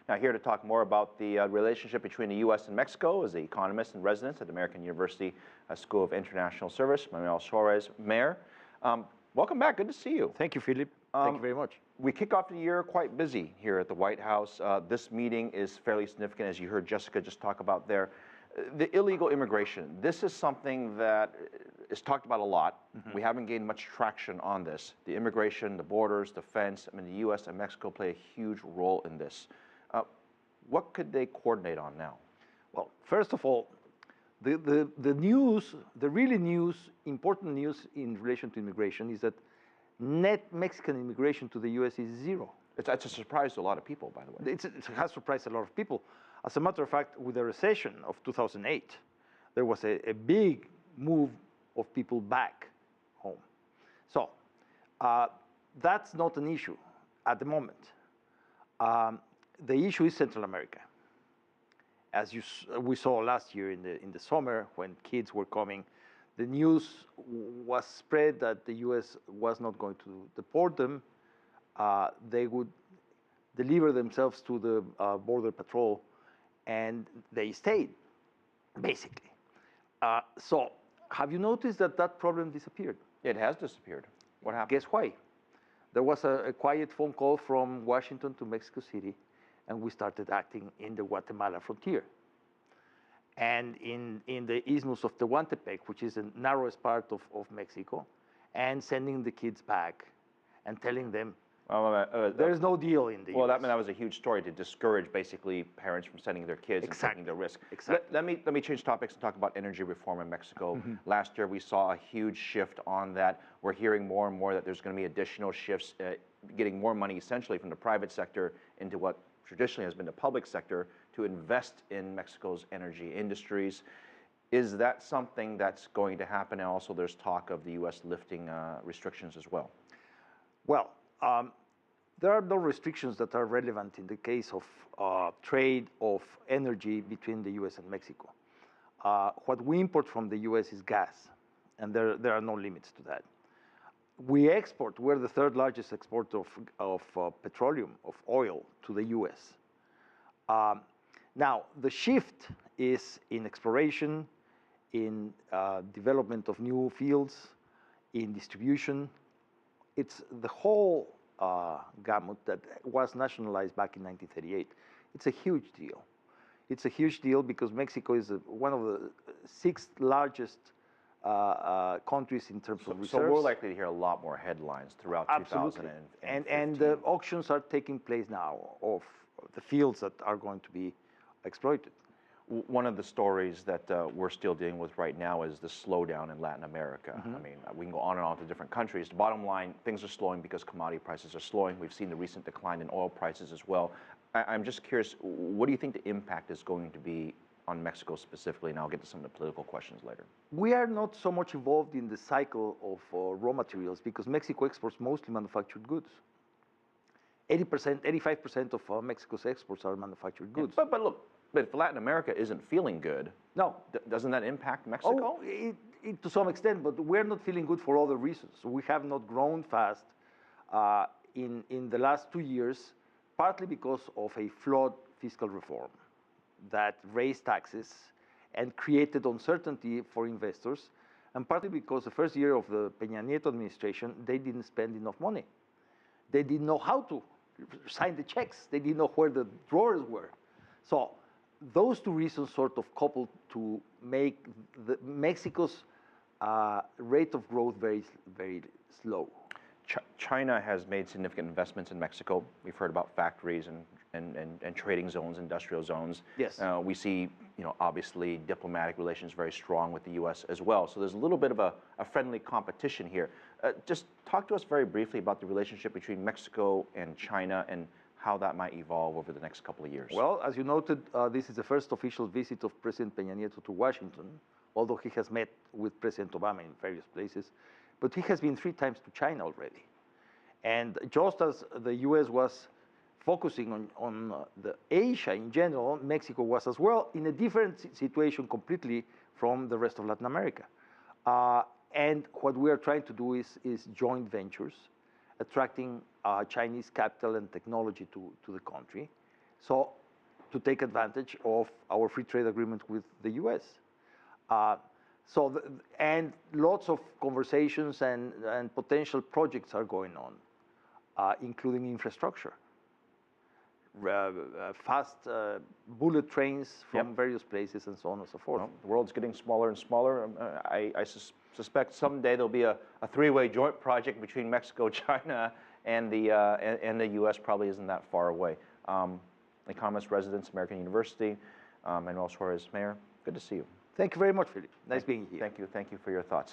Now, here to talk more about the relationship between the U.S. and Mexico is the economist in residence at the American University School of International Service, Manuel Suarez-Mier. Welcome back. Good to see you. Thank you, Philip. Thank you very much. We kick off the year quite busy here at the White House. This meeting is fairly significant, as you heard Jessica just talk about there. The illegal immigration, this is something that is talked about a lot. We haven't gained much traction on this. The immigration, the borders, the fence, I mean, the U.S. and Mexico play a huge role in this. What could they coordinate on now? Well, first of all, the news, the really important news in relation to immigration is that net Mexican immigration to the U.S. is zero. It's a surprise to a lot of people, by the way. It has surprised a lot of people. As a matter of fact, with the recession of 2008, there was a big move of people back home. So that's not an issue at the moment. The issue is Central America. As we saw last year in the summer when kids were coming, the news was spread that the U.S. was not going to deport them. They would deliver themselves to the Border Patrol, and they stayed, basically. So have you noticed that that problem disappeared? It has disappeared. What happened? Guess why? There was a quiet phone call from Washington to Mexico City, and we started acting in the Guatemala frontier. And in the Isthmus of Tehuantepec, which is the narrowest part of Mexico, and sending the kids back and telling them, there's no deal in the Well, US. that was a huge story to discourage basically parents from sending their kids and taking the risk. Exactly. Let me change topics and talk about energy reform in Mexico. Last year we saw a huge shift on that. We're hearing more and more that there's going to be additional shifts, getting more money essentially from the private sector into what traditionally has been the public sector to invest in Mexico's energy industries. Is that something that's going to happen? And also there's talk of the U.S. lifting restrictions as well. Well, there are no restrictions that are relevant in the case of trade of energy between the U.S. and Mexico. What we import from the U.S. is gas, and there are no limits to that. We export, we're the third largest exporter of petroleum, of oil, to the U.S. Now, the shift is in exploration, in development of new fields, in distribution. It's the whole gamut that was nationalized back in 1938. It's a huge deal. It's a huge deal because Mexico is one of the sixth largest countries in terms of reserves. So we're likely to hear a lot more headlines throughout 2015. And the auctions are taking place now of the fields that are going to be exploited. One of the stories that we're still dealing with right now is the slowdown in Latin America. I mean, we can go on and on to different countries. The bottom line, things are slowing because commodity prices are slowing. We've seen the recent decline in oil prices as well. I'm just curious, what do you think the impact is going to be on Mexico specifically? And I'll get to some of the political questions later. We are not so much involved in the cycle of raw materials because Mexico exports mostly manufactured goods. 80%, 85% of Mexico's exports are manufactured goods. But look, but if Latin America isn't feeling good, no, doesn't that impact Mexico? Oh, to some extent, but we're not feeling good for other reasons. We have not grown fast in the last 2 years, partly because of a flawed fiscal reform that raised taxes and created uncertainty for investors, and partly because the first year of the Peña Nieto administration, they didn't spend enough money. They didn't know how to sign the checks. They didn't know where the drawers were. So those two reasons sort of coupled to make Mexico's rate of growth very, very slow. China has made significant investments in Mexico. We've heard about factories and trading zones, industrial zones. Yes. We see, obviously diplomatic relations very strong with the U.S. as well. So there's a little bit of a friendly competition here. Just talk to us very briefly about the relationship between Mexico and China and how that might evolve over the next couple of years. Well, as you noted, this is the first official visit of President Peña Nieto to Washington, although he has met with President Obama in various places. But he has been 3 times to China already. And just as the U.S. was focusing on the Asia in general, Mexico was as well in a different situation completely from the rest of Latin America. And what we are trying to do is joint ventures, attracting Chinese capital and technology to the country. So to take advantage of our free trade agreement with the U.S. And lots of conversations and potential projects are going on, including infrastructure. Fast bullet trains from various places and so on and so forth. Well, the world's getting smaller and smaller. I suspect someday there'll be a three-way joint project between Mexico, China, and the U.S. probably isn't that far away. Economist, residence, American University, Manuel Suarez-Mier, good to see you. Thank you very much, Philip. Nice being here. Thank you for your thoughts.